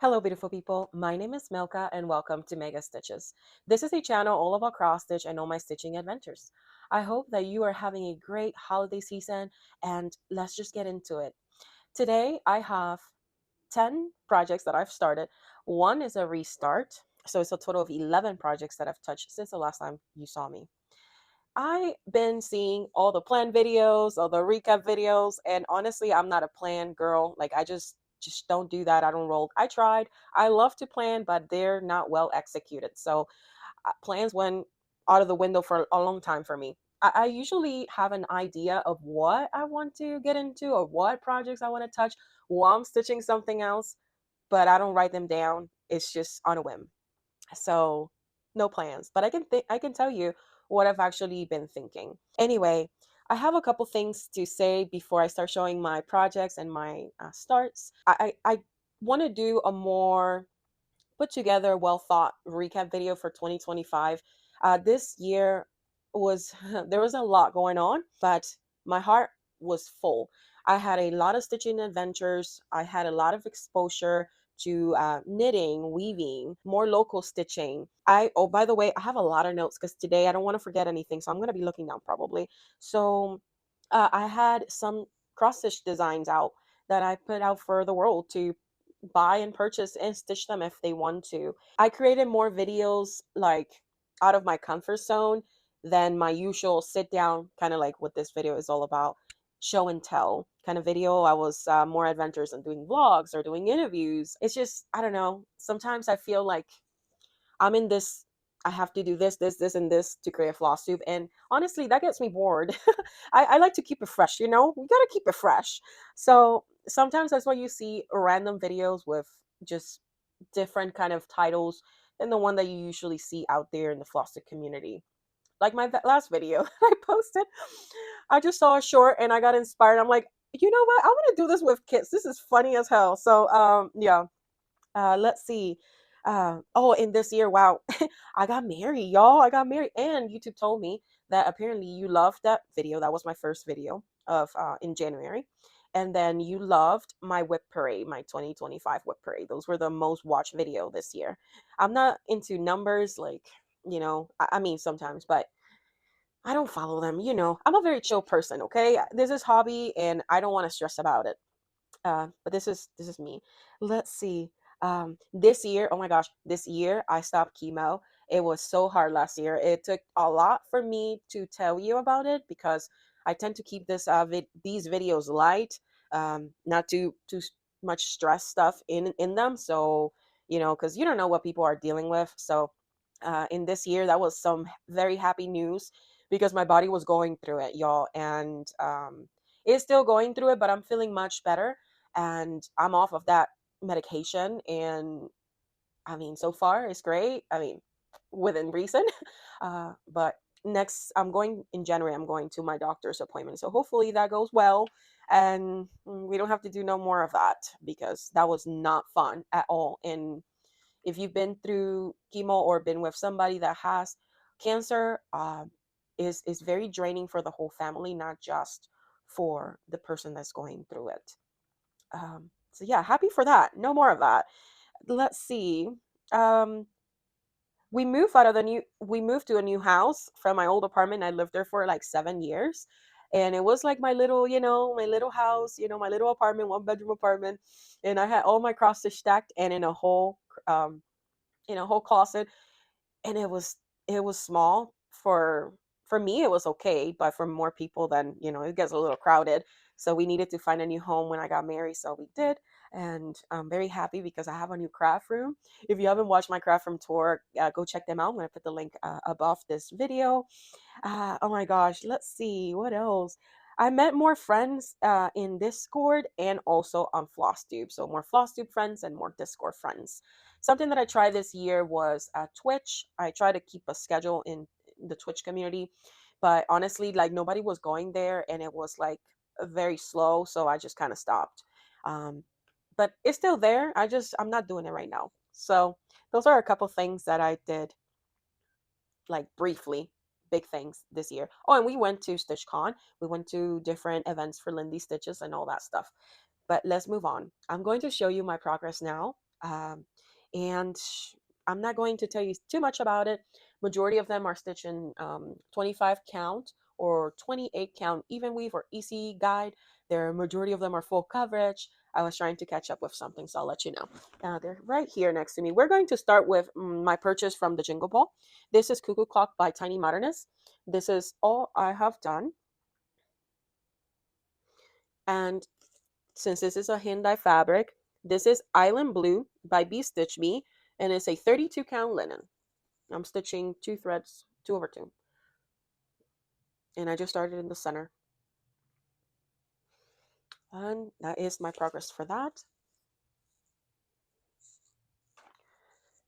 Hello, beautiful people. My name is Milka, and welcome to Mega Stitches. This is a channel all about cross stitch and all my stitching adventures. I hope that you are having a great holiday season, and let's just get into it. Today, I have 10 projects that I've started. One is a restart, so it's a total of 11 projects that I've touched since the last time you saw me. I've been seeing all the plan videos, all the recap videos, and honestly, I'm not a plan girl. Like I just don't do that. I don't roll. I tried. I love to plan, but they're not well executed. So plans went out of the window for a long time for me. I usually have an idea of what I want to get into or what projects I want to touch while I'm stitching something else, but I don't write them down. It's just on a whim. So no plans, but I can tell you what I've actually been thinking. Anyway, I have a couple things to say before I start showing my projects and my starts. I want to do a more put together, well thought recap video for 2025. This year was there was a lot going on, but my heart was full. I had a lot of stitching adventures. I had a lot of exposure to knitting, weaving, more local stitching. Oh, by the way, I have a lot of notes because today I don't want to forget anything, so I'm going to be looking down probably. So I had some cross stitch designs out that I put out for the world to buy and purchase and stitch them if they want to. I created more videos like out of my comfort zone than my usual sit down, kind of like what this video is all about, show and tell kind of video. I was more adventurous in doing vlogs or doing interviews. It's just, I don't know. Sometimes I feel like I'm in this. I have to do this, and this to create a Flosstube. And honestly, that gets me bored. I like to keep it fresh, you know? We gotta keep it fresh. So sometimes that's why you see random videos with just different kind of titles than the one that you usually see out there in the Flosstube community. Like my last video I posted, I just saw a short and I got inspired. I'm like, you know what? I want to do this with kids. This is funny as hell. So yeah, let's see. Oh, in this year, wow, I got married, y'all. I got married, and YouTube told me that apparently you loved that video. That was my first video of in January, and then you loved my whip parade, my 2025 whip parade. Those were the most watched video this year. I'm not into numbers, like I mean sometimes, but I don't follow them. I'm a very chill person. Okay, this is hobby, and I don't want to stress about it. But this is me. Let's see. This year, oh my gosh, this year I stopped chemo. It was so hard last year. It took a lot for me to tell you about it because I tend to keep these videos light, not too much stress stuff in them. So because you don't know what people are dealing with. So in this year, that was some very happy news because my body was going through it, y'all, and it's still going through it, but I'm feeling much better and I'm off of that medication. And I mean, so far it's great. I mean, within reason. But next, I'm going in January. I'm going to my doctor's appointment, so hopefully that goes well, and we don't have to do no more of that because that was not fun at all. And if you've been through chemo or been with somebody that has cancer, is very draining for the whole family, not just for the person that's going through it. So yeah, happy for that. No more of that. Let's see. Um, we moved to a new house from my old apartment. I lived there for like 7 years. And it was like my little, my little house, my little apartment, one bedroom apartment. And I had all my cross stitch stacked and um in a whole closet. And it was small for me. It was okay, but for more people, then it gets a little crowded. So we needed to find a new home when I got married, so we did. And I'm very happy because I have a new craft room. If you haven't watched my craft room tour, go check them out. I'm going to put the link above this video. Oh my gosh, let's see what else. I met more friends in Discord and also on Flosstube. So more Flosstube friends and more Discord friends. Something that I tried this year was Twitch. I try to keep a schedule in the Twitch community, but honestly, like nobody was going there, and it was like very slow. So I just kind of stopped. Um, but it's still there. I'm not doing it right now. So those are a couple things that I did like briefly, big things this year. Oh, and we went to StitchCon. We went to different events for Lindy Stitches and all that stuff. But let's move on. I'm going to show you my progress now. And I'm not going to tell you too much about it. Majority of them are stitched in 25 count or 28 count even weave or easy guide. Their majority of them are full coverage. I was trying to catch up with something, so I'll let you know. They're right here next to me. We're going to start with my purchase from the Jingle Ball. This is Cuckoo Clock by Tiny Modernist. This is all I have done. And since this is a hand dye fabric, this is Island Blue by B Stitch Me, and it's a 32 count linen. I'm stitching 2 threads, 2/2, and I just started in the center. And that is my progress for that.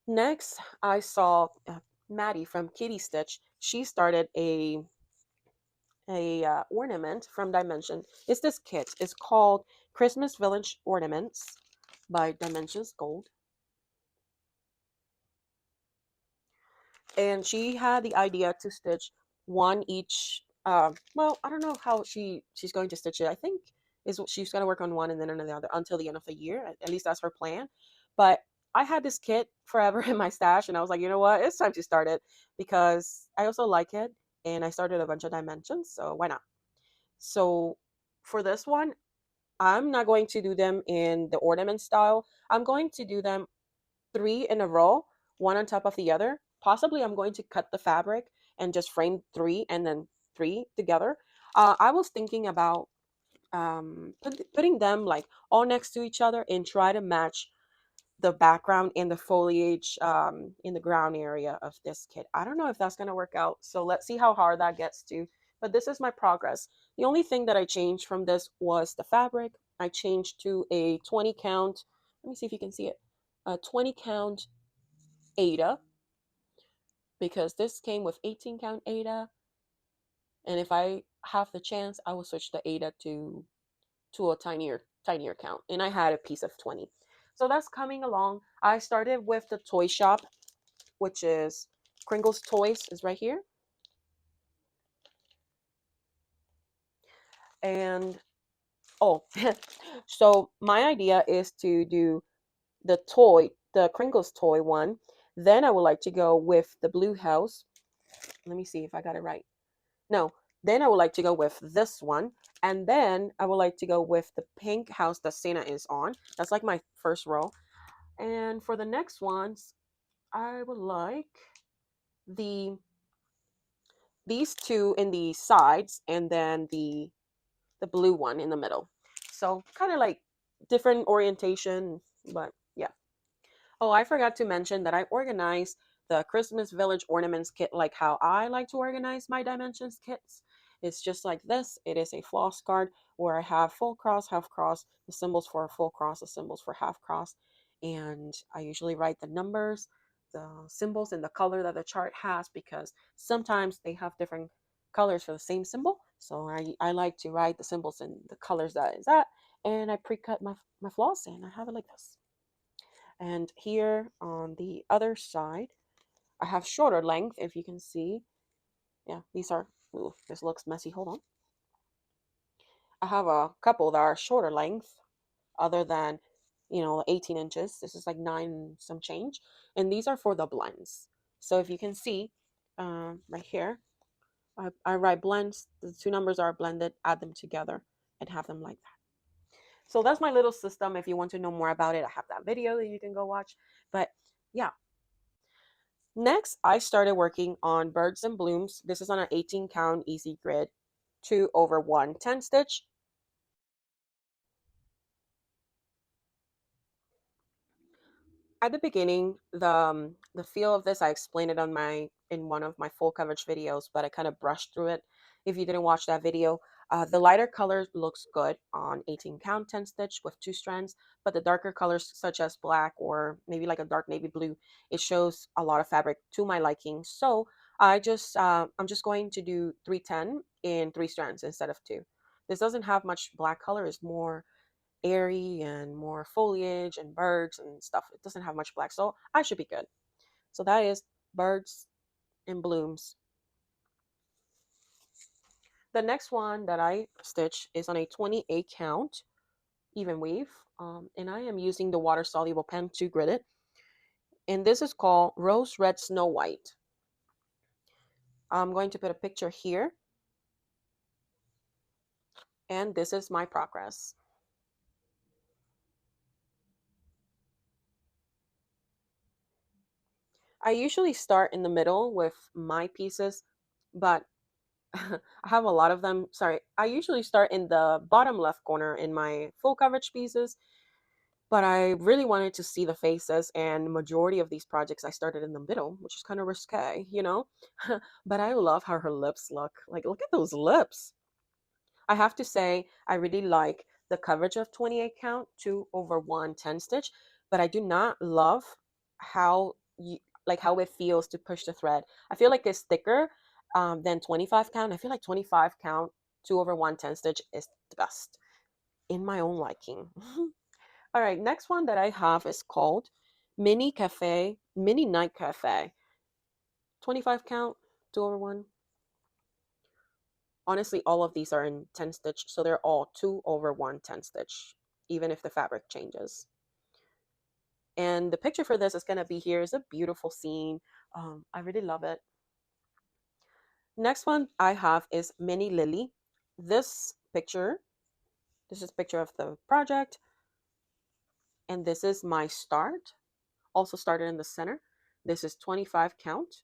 Next, I saw Maddie from Kitty Stitch. She started a ornament from Dimension. It's this kit. It's called Christmas Village Ornaments by Dimensions Gold. And she had the idea to stitch one each. Well, I don't know how she's going to stitch it. I think is she's going to work on one and then on the other until the end of the year. At least that's her plan. But I had this kit forever in my stash, and I was like, you know what, it's time to start it because I also like it, and I started a bunch of dimensions, so why not? So for this one, I'm not going to do them in the ornament style. I'm going to do them 3 in a row, one on top of the other. Possibly I'm going to cut the fabric and just frame 3 and then 3 together. I was thinking about putting them like all next to each other and try to match the background and the foliage in the ground area of this kit. I don't know if that's going to work out. So let's see how hard that gets to. But this is my progress. The only thing that I changed from this was the fabric. I changed to a 20 count. Let me see if you can see it. A 20 count Ada, because this came with 18 count Ada, and if I have the chance I will switch the Ada to a tinier count, and I had a piece of 20. So that's coming along. I started with the toy shop, which is Kringle's Toys is right here. And oh, so my idea is to do the Kringle's toy one. Then I would like to go with the blue house. Let me see if I got it right. No, then I would like to go with this one. And then I would like to go with the pink house that Santa is on. That's like my first row. And for the next ones, I would like the these two in the sides and then the blue one in the middle. So kind of like different orientation, but yeah. Oh, I forgot to mention that I organized the Christmas Village Ornaments kit like how I like to organize my dimensions kits. It's just like this. It is a floss card where I have full cross, half cross, the symbols for full cross, the symbols for half cross. And I usually write the numbers, the symbols, and the color that the chart has because sometimes they have different colors for the same symbol. So I like to write the symbols and the colors that is that. And I pre-cut my floss and I have it like this. And here on the other side, I have shorter length, if you can see. Yeah, these are, ooh, this looks messy. Hold on. I have a couple that are shorter length, other than, 18 inches. This is like 9 some change. And these are for the blends. So if you can see right here, I write blends. The two numbers are blended, add them together, and have them like that. So that's my little system. If you want to know more about it, I have that video that you can go watch. But yeah, next, I started working on Birds and Blooms. This is on an 18 count easy grid, 2/1 10 stitch. At the beginning, the feel of this, I explained it on my in one of my full coverage videos, but I kind of brushed through it. If you didn't watch that video, the lighter color looks good on 18 count 10 stitch with 2 strands, but the darker colors such as black or maybe like a dark navy blue, it shows a lot of fabric to my liking. So I'm just going to do 310 in 3 strands instead of 2. This doesn't have much black color; it's more airy and more foliage and birds and stuff. It doesn't have much black, so I should be good. So that is Birds and Blooms. The next one that I stitch is on a 28 count even weave. And I am using the water soluble pen to grid it. And this is called Rose Red Snow White. I'm going to put a picture here, and this is my progress. I usually start in the middle with my pieces, but I have a lot of them. Sorry, I usually start in the bottom left corner in my full coverage pieces, but I really wanted to see the faces, and majority of these projects I started in the middle, which is kind of risque, you know? But I love how her lips look. Like, look at those lips. I have to say, I really like the coverage of 28 count 2 over 1 10 stitch, but I do not love how you like how it feels to push the thread. I feel like it's thicker than 25 count. I feel like 25 count 2 over 1 10 stitch is the best in my own liking. All right, next one that I have is called Mini Night Cafe. 25 count 2 over 1. Honestly, all of these are in 10 stitch, so they're all 2 over 1 10 stitch, even if the fabric changes. And the picture for this is going to be here. It's a beautiful scene. I really love it. Next one I have is Mini Lily. This picture, this is a picture of the project, and this is my start. Also started in the center. This is 25 count.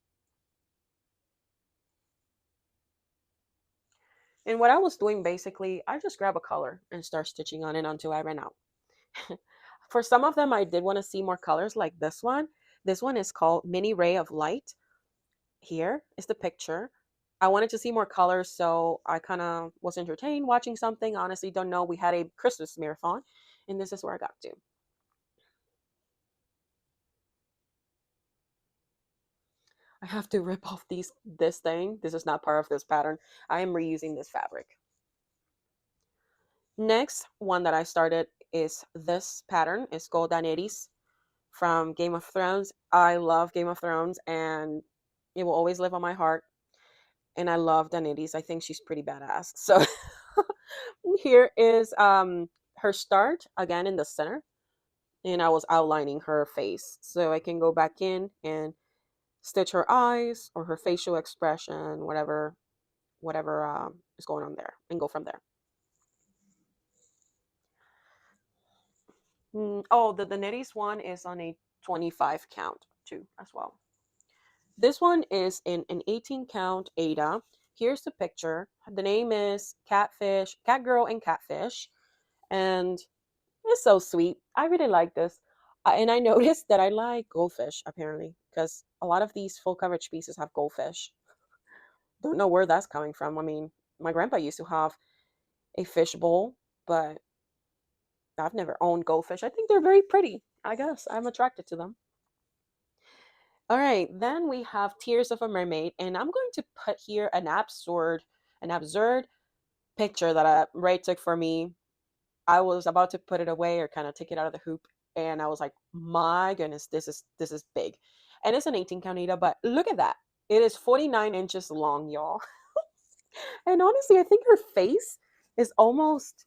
And what I was doing basically, I just grab a color and start stitching on it until I ran out. For some of them, I did want to see more colors like this one. This one is called Mini Ray of Light. Here is the picture. I wanted to see more colors, so I kind of was entertained watching something. Honestly, don't know. We had a Christmas marathon, and this is where I got to. I have to rip off this thing. This is not part of this pattern. I am reusing this fabric. Next one that I started is this pattern. It's called Daenerys from Game of Thrones. I love Game of Thrones, and it will always live on my heart. And I love Daenerys. I think she's pretty badass. So here is her start again in the center, and I was outlining her face, so I can go back in and stitch her eyes or her facial expression, whatever is going on there, and go from there. Oh, the Daenerys one is on a 25 count too as well. This one is in an 18 count Ada. Here's the picture. The name is Catfish, Catgirl and Catfish. And it's so sweet. I really like this. And I noticed that I like goldfish apparently because a lot of these full coverage pieces have goldfish. Don't know where that's coming from. I mean, my grandpa used to have a fish bowl, but I've never owned goldfish. I think they're very pretty. I guess I'm attracted to them. All right, then we have Tears of a Mermaid, and I'm going to put here an absurd picture that Ray took for me. I was about to put it away or kind of take it out of the hoop, and I was like, "My goodness, this is big," and it's an 18 count Nita, but look at that. It is 49 inches long, y'all. And honestly, I think her face is almost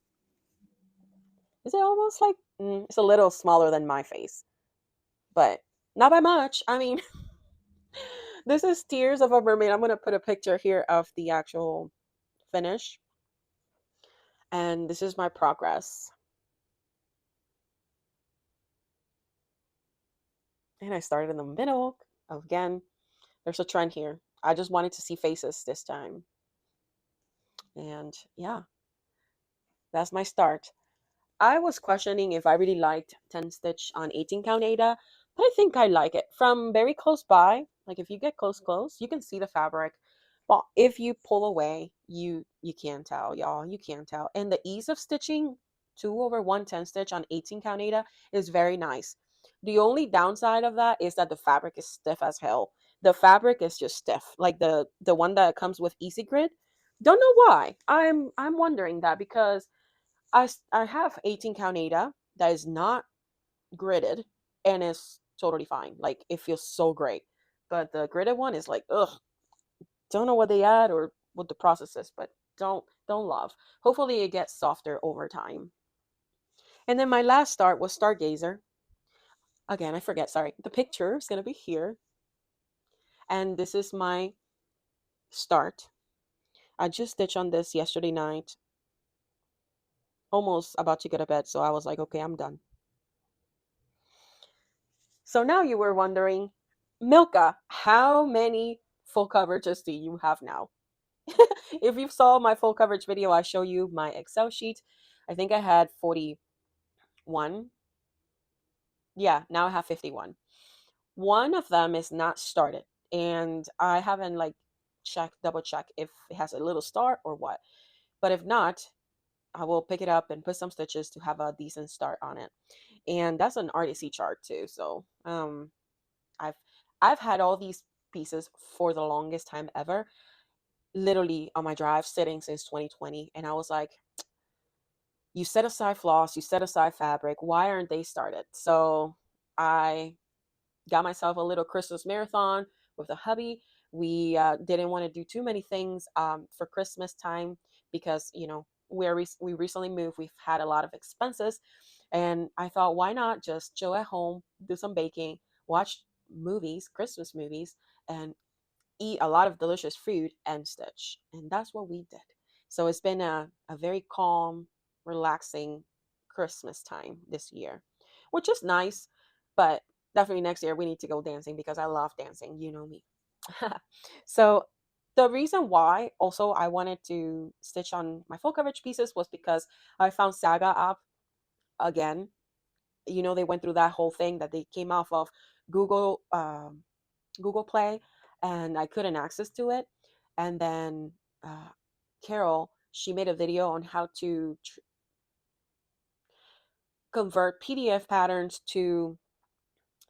is it almost like it's a little smaller than my face, but not by much. I mean, this is Tears of a Mermaid. I'm gonna put a picture here of the actual finish, and this is my progress. And I started in the middle. Again, there's a trend here. I just wanted to see faces this time. And yeah, that's my start. I was questioning if I really liked 10 stitch on 18 count Ada, but I think I like it. From very close by, like if you get close, you can see the fabric. But if you pull away, you can't tell, y'all. You can't tell. And the ease of stitching 2 over 110 stitch on 18 count Ada is very nice. The only downside of that is that the fabric is stiff as hell. The fabric is just stiff. Like the one that comes with Easy Grid. Don't know why. I'm wondering that because I have 18 count Ada that is not gridded and is totally fine. Like it feels so great. But the gridded one is like, ugh, don't know what they add or what the process is, but don't love. Hopefully it gets softer over time. And then my last start was Stargazer. Again, I forget, sorry. The picture is going to be here. And this is my start. I just stitched on this yesterday night, almost about to go to bed. So I was like, okay, I'm done. So now you were wondering, Milka, how many full coverages do you have now? If you saw my full coverage video, I show you my Excel sheet. I think I had 41. Yeah, now I have 51. One of them is not started, and I haven't like double check if it has a little start or what. But if not, I will pick it up and put some stitches to have a decent start on it. And that's an RDC chart too. So I've I've had all these pieces for the longest time ever, literally on my drive sitting since 2020. And I was like, you set aside floss, you set aside fabric. Why aren't they started? So I got myself a little Christmas marathon with the hubby. We didn't want to do too many things for Christmas time because we recently moved. We've had a lot of expenses, and I thought, why not just chill at home, do some baking, watch movies, Christmas movies, and eat a lot of delicious food and stitch. And that's what we did. So it's been a very calm, relaxing Christmas time this year, which is nice. But definitely next year we need to go dancing because I love dancing. You know me. So the reason why also I wanted to stitch on my full coverage pieces was because I found Saga app again. They went through that whole thing that they came off of Google Google Play, and I couldn't access to it. And then uh, Carol, she made a video on how to convert PDF patterns to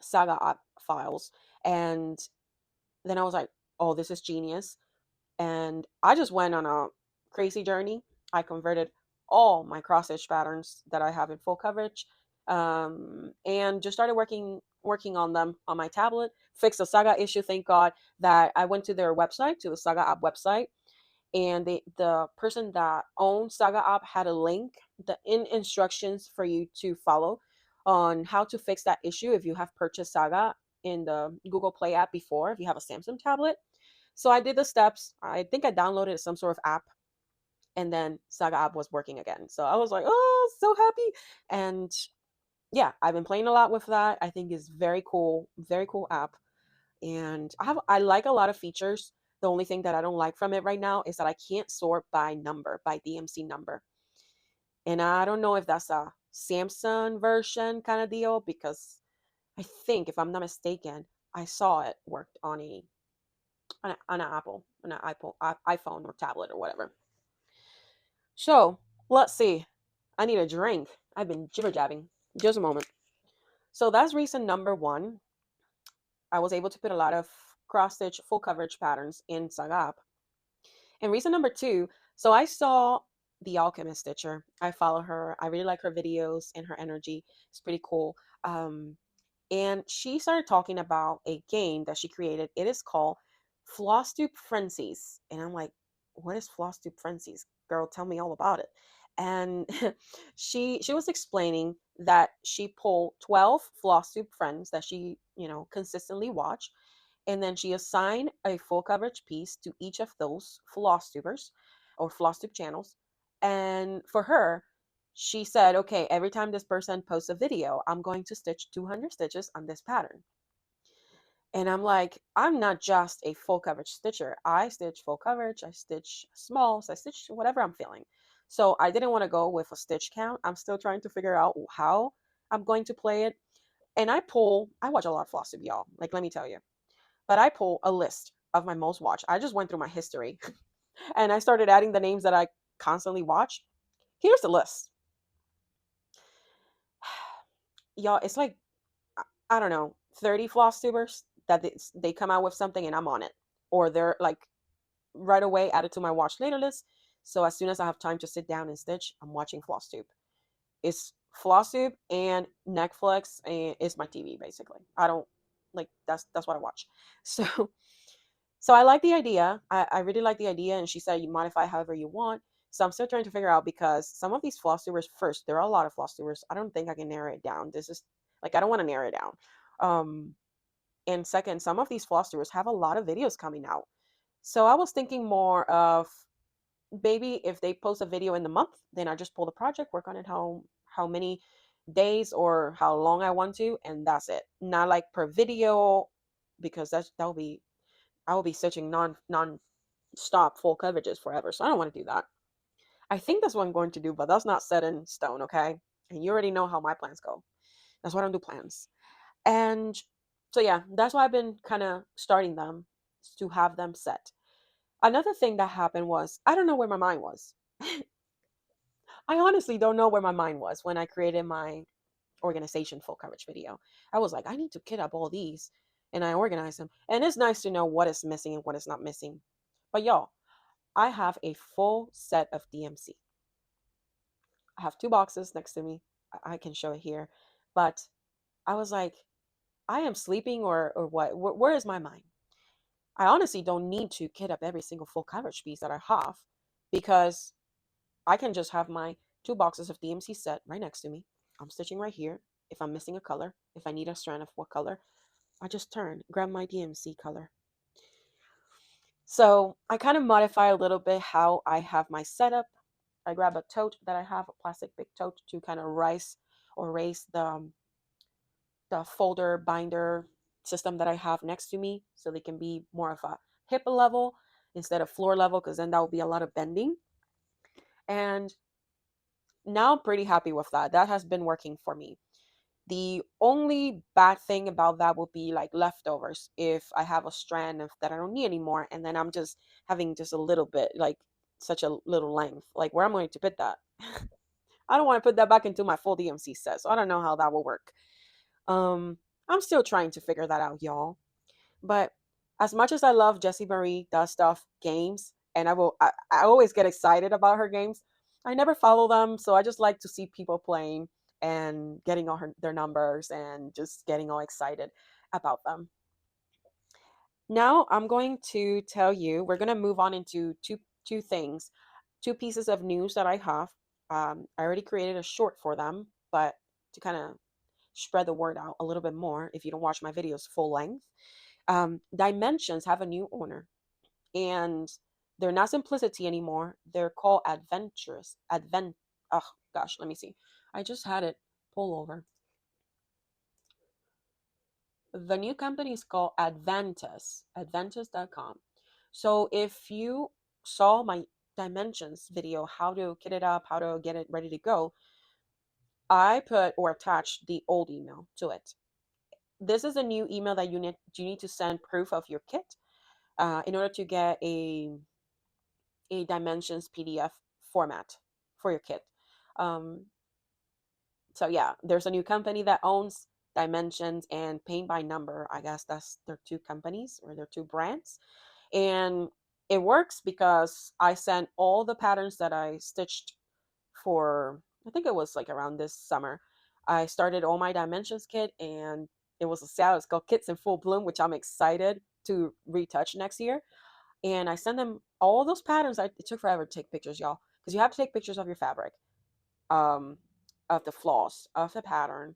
Saga app files. And then I was like, oh, this is genius. And I just went on a crazy journey. I converted all my cross stitch patterns that I have in full coverage, and just started working on them on my tablet. Fixed a Saga issue, thank God, that I went to their website, to the Saga app website, and the person that owns Saga app had a link, the instructions for you to follow on how to fix that issue if you have purchased Saga in the Google Play app before, if you have a Samsung tablet. So I did the steps. I think I downloaded some sort of app, and then Saga app was working again. So I was like, oh, so happy. And yeah, I've been playing a lot with that. I think it's very cool app. And I like a lot of features. The only thing that I don't like from it right now is that I can't sort by number, by DMC number. And I don't know if that's a Samsung version kind of deal, because I think, if I'm not mistaken, I saw it worked on an Apple, iPhone or tablet or whatever. So let's see. I need a drink. I've been jibber jabbing. Just a moment. So that's reason number one. I was able to put a lot of cross stitch full coverage patterns in Sagap. And reason number two, so I saw the Alchemist Stitcher. I follow her. I really like her videos and her energy. It's pretty cool. And she started talking about a game that she created. It is called Flosstube Frenzies. And I'm like, what is Flosstube Frenzies? Girl, tell me all about it. And she was explaining that she pulled 12 Flosstube friends that she, consistently watch, and then she assigned a full coverage piece to each of those floss tubers or floss tube channels. And for her, she said, okay, every time this person posts a video, I'm going to stitch 200 stitches on this pattern. And I'm like, I'm not just a full coverage stitcher. I stitch full coverage, I stitch smalls, I stitch whatever I'm feeling. So I didn't want to go with a stitch count. I'm still trying to figure out how I'm going to play it. And I watch a lot of floss tube, y'all. Like, let me tell you. But I pull a list of my most watched. I just went through my history and I started adding the names that I constantly watch. Here's the list. Y'all, it's like, I don't know, 30 floss tubers that they come out with something and I'm on it. Or they're like right away added to my watch later list. So as soon as I have time to sit down and stitch, I'm watching Flosstube. It's Flosstube and Netflix, and it's my TV basically. I don't like that's what I watch. So I like the idea. I really like the idea. And she said, you modify however you want. So I'm still trying to figure out, because some of these floss tubers, first, there are a lot of floss tubers. I don't think I can narrow it down. This is like, I don't want to narrow it down. Um, and second, some of these floss tubers have a lot of videos coming out. So I was thinking more of, maybe if they post a video in the month, then I just pull the project, work on it how many days or how long I want to, and that's it. Not like per video, because that'll be, I will be searching non stop full coverages forever. So I don't want to do that. I think that's what I'm going to do, but that's not set in stone, okay? And you already know how my plans go. That's why I don't do plans. And so yeah, that's why I've been kind of starting them, to have them set. Another thing that happened was, I don't know where my mind was. I honestly don't know where my mind was when I created my organization full coverage video. I was like, I need to kit up all these, and I organized them. And it's nice to know what is missing and what is not missing. But y'all, I have a full set of DMC. I have two boxes next to me. I can show it here. But I was like, I am sleeping, or what? Where is my mind? I honestly don't need to kit up every single full coverage piece that I have, because I can just have my two boxes of DMC set right next to me. I'm stitching right here. If I'm missing a color, if I need a strand of what color, I just grab my DMC color. So I kind of modify a little bit how I have my setup. I grab a tote that I have, a plastic big tote, to kind of raise the folder binder system that I have next to me, so they can be more of a hip level instead of floor level, because then that would be a lot of bending. And now I'm pretty happy with that. That has been working for me. The only bad thing about that would be like leftovers. If I have a strand of that I don't need anymore, and then I'm just having just a little bit, like such a little length, like where I'm going to put that. I don't want to put that back into my full DMC set, so I don't know how that will work. Um, I'm still trying to figure that out, y'all. But as much as I love Jessie Marie does stuff games, and I always get excited about her games. I never follow them, so I just like to see people playing and getting all their numbers and just getting all excited about them. Now I'm going to tell you, we're going to move on into two things, two pieces of news that I have. I already created a short for them, but to kind of spread the word out a little bit more, if you don't watch my videos full length, Dimensions have a new owner, and they're not Simplicity anymore. They're called Adventurous. Oh gosh, let me see. I just had it pull over. The new company is called Adventus, Adventus.com. So if you saw my Dimensions video, how to kit it up, how to get it ready to go, I put or attached the old email to it. This is a new email that you need to send proof of your kit, in order to get a Dimensions PDF format for your kit. Um, so yeah, there's a new company that owns Dimensions and Paint by Number. I guess that's their two companies, or their two brands. And it works because I sent all the patterns that I stitched for, I think it was like around this summer. I started all my Dimensions kit, and it was a sale. It's called Kits in Full Bloom, which I'm excited to retouch next year. And I send them all those patterns. It took forever to take pictures, y'all, because you have to take pictures of your fabric, um, of the floss, of the pattern.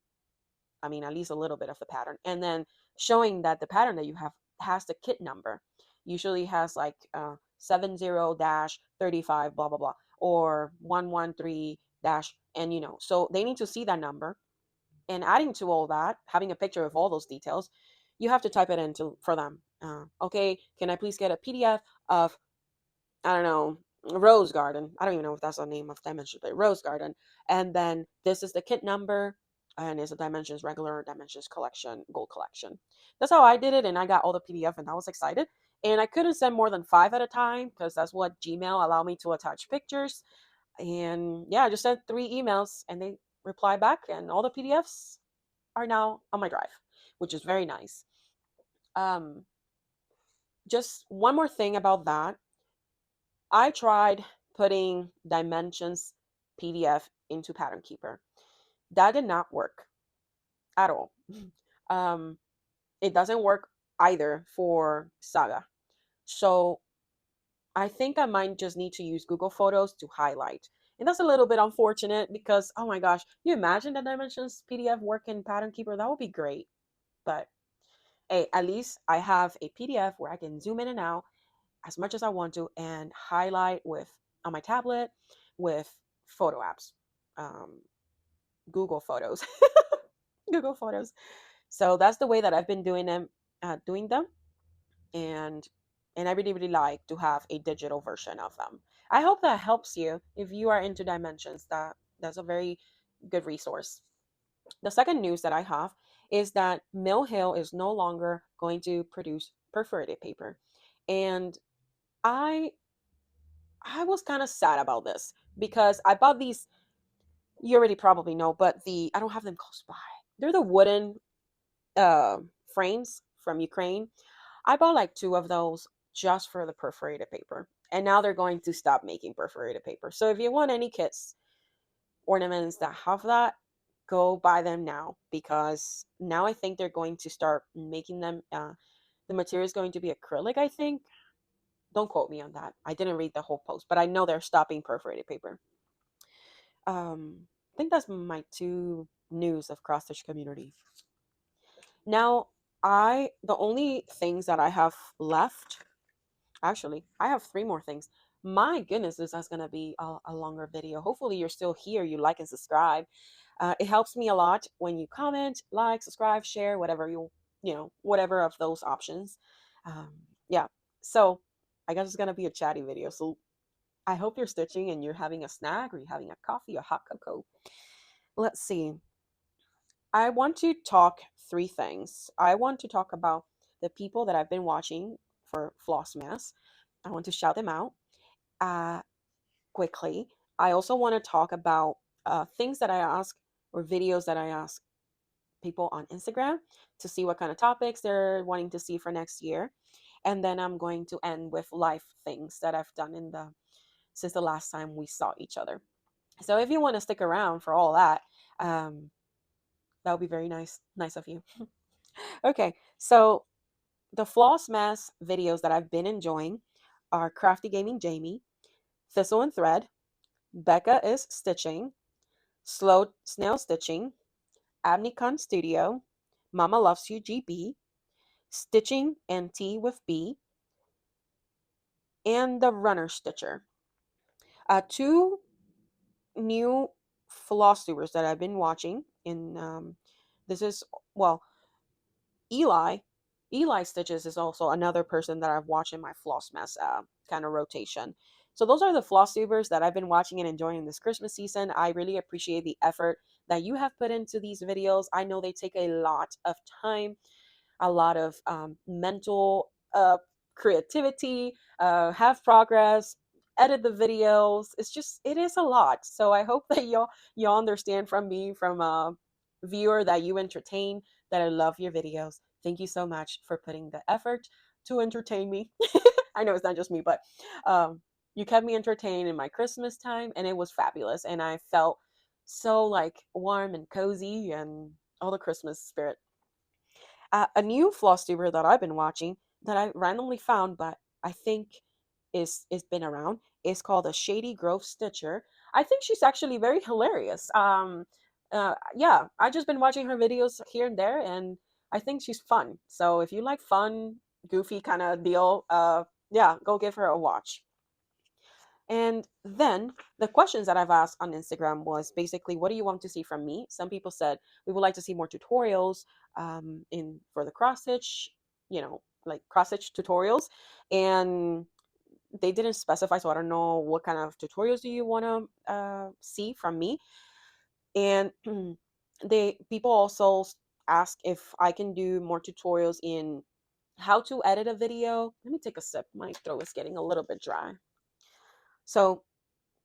I mean, at least a little bit of the pattern, and then showing that the pattern that you have has the kit number. Usually has like 70-35, blah blah blah, or 113 dash, and so they need to see that number. And adding to all that, having a picture of all those details, you have to type it into for them. Okay, can I please get a PDF of, I don't know, Rose Garden. I don't even know if that's the name of Dimensions, but Rose Garden. And then this is the kit number, and it's a Dimensions regular, Dimensions collection, gold collection. That's how I did it, and I got all the PDF, and I was excited. And I couldn't send more than 5 at a time, because that's what Gmail allowed me to attach pictures. And yeah, I just sent 3 emails, and they replied back, and all the PDFs are now on my drive, which is very nice. Just one more thing about that. I tried putting Dimensions PDF into Pattern Keeper. That did not work at all. Um, it doesn't work either for Saga. So I think I might just need to use Google Photos to highlight. And that's a little bit unfortunate because, oh my gosh, you imagine the dimensions PDF work in Pattern Keeper? That would be great. But hey, at least I have a PDF where I can zoom in and out as much as I want to and highlight with on my tablet with photo apps, um, Google Photos, Google Photos. So that's the way that I've been doing them, and I really really like to have a digital version of them. I hope that helps you if you are into dimensions. That's a very good resource. The second news that I have is that Mill Hill is no longer going to produce perforated paper, and I I was kind of sad about this because I bought these. You already probably know, but I don't have them close by. They're the wooden uh, frames from Ukraine. I bought like two of those just for the perforated paper, and now they're going to stop making perforated paper. So if you want any kits, ornaments that have that, go buy them now because now I think they're going to start making them. The material is going to be acrylic, I think. Don't quote me on that. I didn't read the whole post, but I know they're stopping perforated paper. I think that's my two news of cross stitch community. Now, the only things that I have left, actually, I have three more things. My goodness, this is going to be a longer video. Hopefully, you're still here. You like and subscribe. It helps me a lot when you comment, like, subscribe, share, whatever whatever of those options. Um, yeah. So, I guess it's going to be a chatty video. So, I hope you're stitching and you're having a snack or you're having a coffee or hot cocoa. Let's see. I want to talk three things. I want to talk about the people that I've been watching for Flossmas. I want to shout them out uh, quickly. I also want to talk about things that I ask or videos that I ask people on Instagram to see what kind of topics they're wanting to see for next year. And then I'm going to end with life things that I've done since the last time we saw each other. So if you want to stick around for all that, um, that would be very nice of you. Okay, so the floss mass videos that I've been enjoying are Crafty Gaming Jamie, Thistle and Thread, Becca is Stitching, Slow Snail Stitching, Abnicon Studio, Mama Loves You GB, Stitching and Tea with B, and the Runner Stitcher. Two new floss tubers that I've been watching in this is well Eli. Eli Stitches is also another person that I've watched in my floss mess kind of rotation. So those are the floss tubers that I've been watching and enjoying this Christmas season. I really appreciate the effort that you have put into these videos. I know they take a lot of time, a lot of mental creativity, have progress, edit the videos. It is a lot. So I hope that y'all understand from me, from a viewer, that you entertain, that I love your videos. Thank you so much for putting the effort to entertain me. I know it's not just me, but um, you kept me entertained in my Christmas time, and it was fabulous. And I felt so like warm and cozy and all the Christmas spirit. A new floss tuber that I've been watching that I randomly found, but I think is been around, is called a Shady Grove Stitcher. I think she's actually very hilarious. Yeah, I just been watching her videos here and there, and I think she's fun. So if you like fun, goofy kind of deal, yeah, go give her a watch. And then the questions that I've asked on Instagram was basically, what do you want to see from me? Some people said we would like to see more tutorials in for the cross stitch, like cross stitch tutorials, and they didn't specify, so I don't know what kind of tutorials do you want to see from me. And they people also ask if I can do more tutorials in how to edit a video. Let me take a sip. My throat is getting a little bit dry. So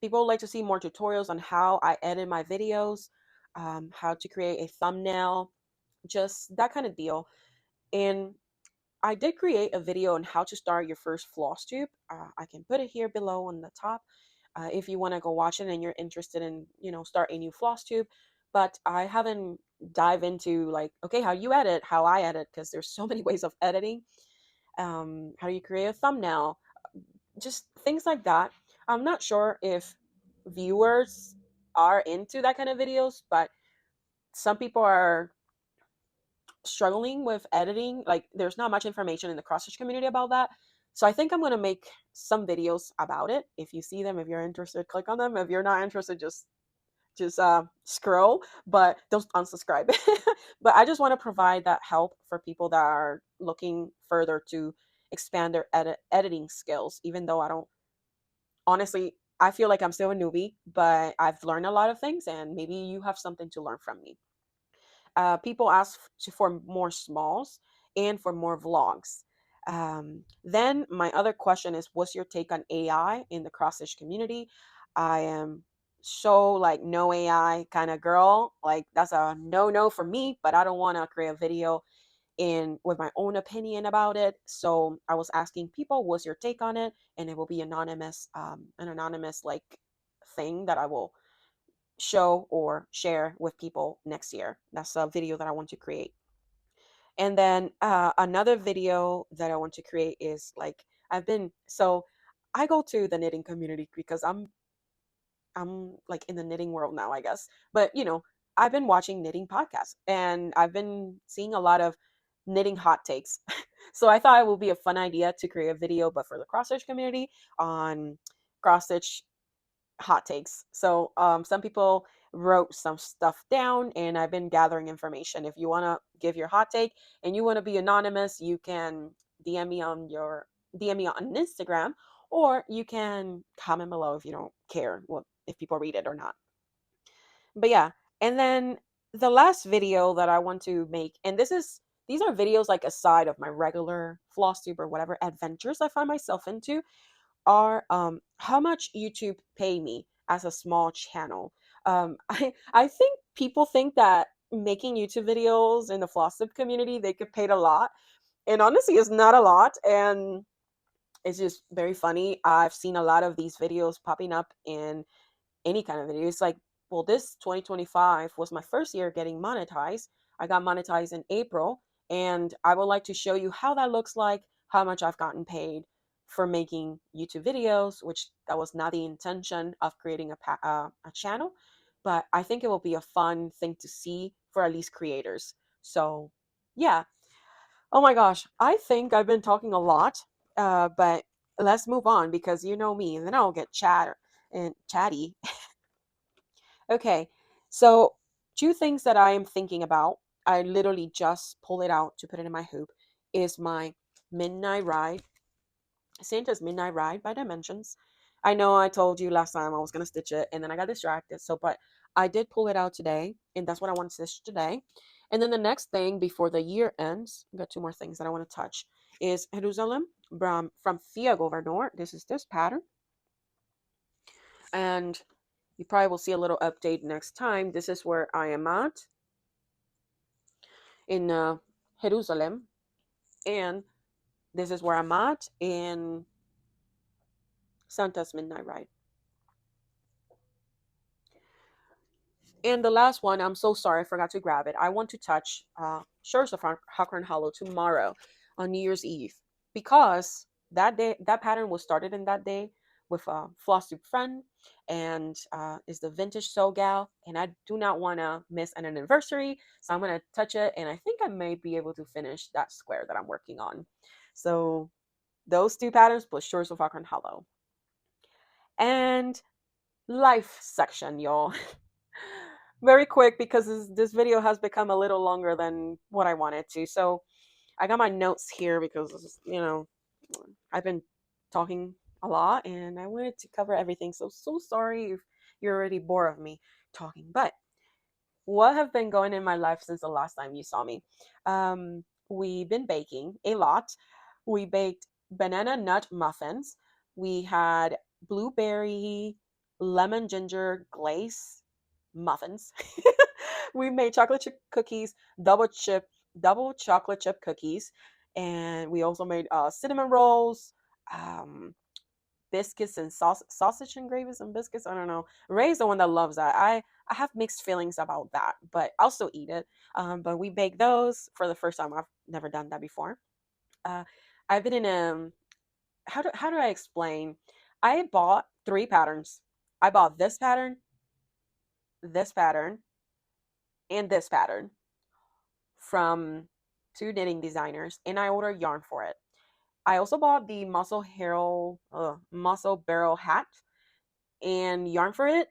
people like to see more tutorials on how I edit my videos, how to create a thumbnail, just that kind of deal. And I did create a video on how to start your first floss tube. I can put it here below on the top if you want to go watch it and you're interested in, start a new floss tube. But I haven't dive into like, okay, how you edit, how I edit, because there's so many ways of editing. How do you create a thumbnail? just things like that. I'm not sure if viewers are into that kind of videos, but some people are struggling with editing. Like, there's not much information in the cross stitch community about that. So I think I'm going to make some videos about it. If you see them, if you're interested, click on them. If you're not interested, just scroll, but don't unsubscribe. But I just want to provide that help for people that are looking further to expand their editing skills, even though I don't, honestly, I feel like I'm still a newbie, but I've learned a lot of things, and maybe you have something to learn from me. People ask for more smalls and for more vlogs. Then my other question is, what's your take on AI in the cross stitch community? I am so like no AI kind of girl. Like, that's a no for me, but I don't want to create a video in with my own opinion about it. So I was asking people, what's your take on it? And it will be anonymous, an anonymous like thing that I will show or share with people next year. That's a video that I want to create. And then another video that I want to create is like, I go to the knitting community because I'm like in the knitting world now, I guess. But I've been watching knitting podcasts and I've been seeing a lot of knitting hot takes. So I thought it would be a fun idea to create a video, but for the cross stitch community, on cross stitch hot takes. So some people wrote some stuff down, and I've been gathering information. If you want to give your hot take and you want to be anonymous, you can DM me on your DM me on Instagram, or you can comment below if you don't care what if people read it or not. But yeah, and then the last video that I want to make, and these are videos like aside of my regular Flosstube or whatever adventures I find myself into, are how much YouTube pay me as a small channel. I think people think that making YouTube videos in the Flosstube community, they get paid a lot, and honestly it's not a lot, and it's just very funny. I've seen a lot of these videos popping up in any kind of video. It's like, well, this 2025 was my first year getting monetized. I got monetized in April, and I would like to show you how that looks like, how much I've gotten paid for making YouTube videos, which that was not the intention of creating a channel, but I think it will be a fun thing to see for at least creators. So, yeah. Oh my gosh, I think I've been talking a lot, but let's move on because you know me, and then I'll get chatty. Okay, so two things that I am thinking about. I literally just pulled it out to put it in my hoop. Is my Midnight Ride, Santa's Midnight Ride by Dimensions. I know I told you last time I was gonna stitch it, and then I got distracted. So, but I did pull it out today, and that's what I want to stitch today. And then the next thing before the year ends, I got two more things that I want to touch. Is Jerusalem from Fia Governor. This is this pattern, and you probably will see a little update next time. This is where I am at in Jerusalem, and this is where I'm at in Santa's Midnight Ride. And the last one, I'm so sorry, I forgot to grab it. I want to touch Shores of Hawkhorn Hollow tomorrow on New Year's Eve, because that day, that pattern was started in that day with a Flosstube friend, and is the Vintage Soul Gal, and I do not want to miss an anniversary, so I'm going to touch it, and I think I may be able to finish that square that I'm working on. So those two patterns plus Shores of Hawkhorn Hollow. And life section, y'all. Very quick because this video has become a little longer than what I wanted to. So I got my notes here because, I've been talking a lot and I wanted to cover everything. So sorry if you're already bored of me talking. But what have been going in my life since the last time you saw me? We've been baking a lot. We baked banana nut muffins. We had blueberry lemon ginger glaze muffins. We made chocolate chip cookies, double chocolate chip cookies, and we also made cinnamon rolls, um, biscuits and sausage and gravies and biscuits. I don't know. Ray's the one that loves that. I have mixed feelings about that, but I'll still eat it. But we baked those for the first time. I've never done that before. Uh, I've been in how do I explain? I bought three patterns. I bought this pattern, and this pattern from two knitting designers, and I ordered yarn for it. I also bought the muscle barrel hat and yarn for it,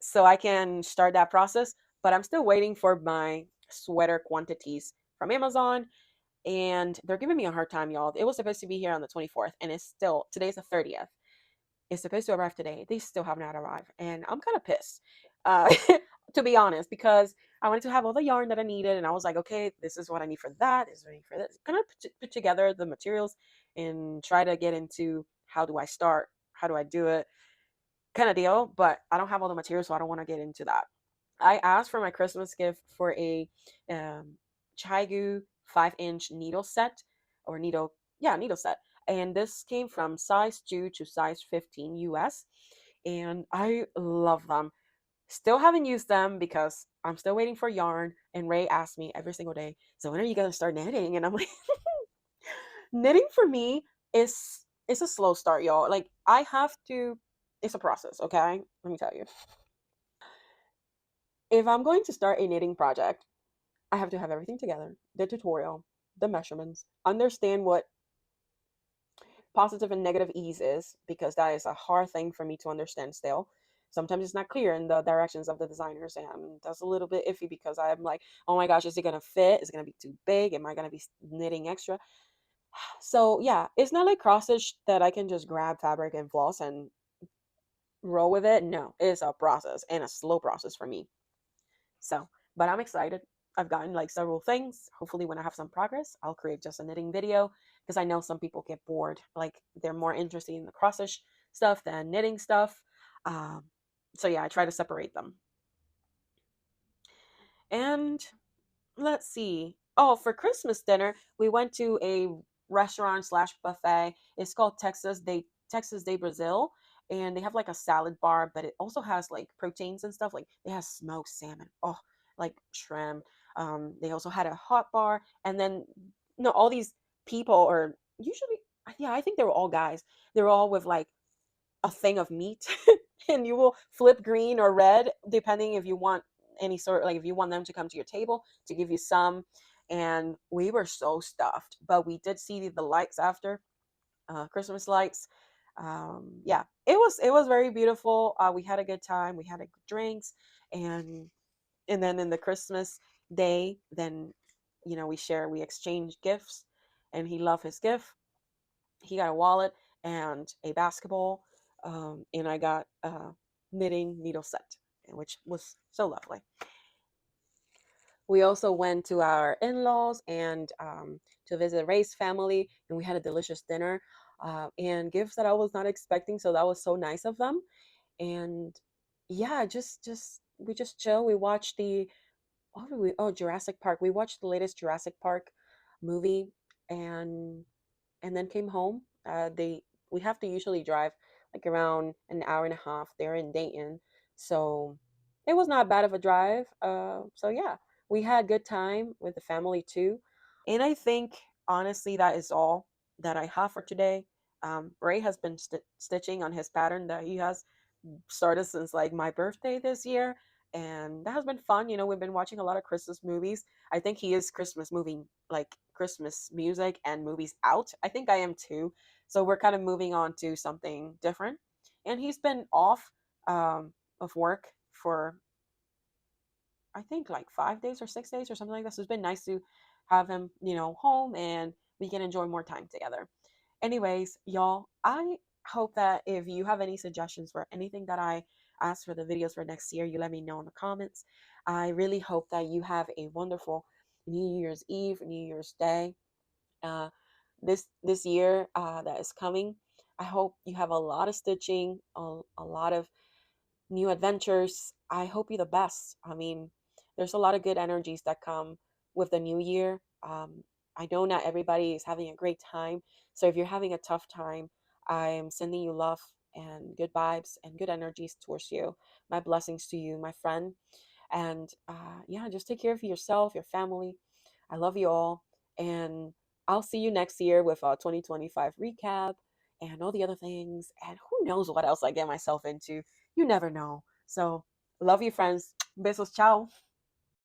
so I can start that process. But I'm still waiting for my sweater quantities from Amazon, and they're giving me a hard time, y'all. It was supposed to be here on the 24th, and it's still today's the 30th. It's supposed to arrive today. They still have not arrived, and I'm kind of pissed, uh, to be honest, because I wanted to have all the yarn that I needed, and I was like, okay, this is what I need for that. This is what I need for this. Kind of put together the materials and try to get into how do I start, how do I do it, kind of deal. But I don't have all the materials, so I don't want to get into that. I asked for my Christmas gift for a Chigu 5-inch needle set or needle set. And this came from size 2 to size 15 US. And I love them. Still haven't used them because I'm still waiting for yarn. And Ray asks me every single day, so when are you going to start knitting? And I'm like, knitting for me is a slow start, y'all. Like, I have to, it's a process, okay? Let me tell you. If I'm going to start a knitting project, I have to have everything together, the tutorial, the measurements, understand what positive and negative ease is, because that is a hard thing for me to understand still. Sometimes it's not clear in the directions of the designers, and that's a little bit iffy because I'm like, oh my gosh, is it gonna fit? Is it gonna be too big? Am I gonna be knitting extra? So yeah, it's not like cross stitch that I can just grab fabric and floss and roll with it. No, it's a process and a slow process for me. So, but I'm excited. I've gotten like several things. Hopefully, when I have some progress, I'll create just a knitting video because I know some people get bored. Like, they're more interested in the cross stitch stuff than knitting stuff. Um, so yeah, I try to separate them. And let's see. Oh, for Christmas dinner, we went to a restaurant slash buffet. It's called Texas de Brazil, and they have like a salad bar, but it also has like proteins and stuff. Like, they have smoked salmon, oh, like shrimp. They also had a hot bar, and then no, all these people are usually, yeah, I think they were all guys. They're all with like a thing of meat, and you will flip green or red depending if you want any sort, like if you want them to come to your table to give you some. And we were so stuffed, but we did see the lights after, Christmas lights. Yeah, it was very beautiful. We had a good time, we had a good drinks, and then in the Christmas day, then we exchanged gifts, and he loved his gift. He got a wallet and a basketball, and I got a knitting needle set, which was so lovely. We also went to our in-laws and to visit Ray's family, and we had a delicious dinner, and gifts that I was not expecting. So that was so nice of them. And yeah, just we just chill. We watched the Jurassic Park. We watched the latest Jurassic Park movie, and then came home. They We have to usually drive like around an hour and a half. They're in Dayton, so it was not bad of a drive. So yeah, we had good time with the family too, and I think honestly that is all that I have for today. Ray has been stitching on his pattern that he has started since like my birthday this year, and that has been fun. We've been watching a lot of Christmas movies. I think he is Christmas movie, like Christmas music and movies out. I think I am too. So we're kind of moving on to something different. And he's been off, of work for, I think, like 5 days or 6 days or something like that. So it's been nice to have him, home, and we can enjoy more time together. Anyways, y'all, I hope that if you have any suggestions for anything that I ask for the videos for next year, you let me know in the comments. I really hope that you have a wonderful New Year's Eve, New Year's Day, uh, this year that is coming. I hope you have a lot of stitching, a lot of new adventures. I hope you the best. I mean, there's a lot of good energies that come with the new year. I know not everybody is having a great time. So if you're having a tough time, I'm sending you love and good vibes and good energies towards you. My blessings to you, my friend. And yeah, just take care of yourself, your family. I love you all. And I'll see you next year with a 2025 recap. and all the other things. And who knows what else I get myself into? You never know. So, love you, friends. Besos, ciao.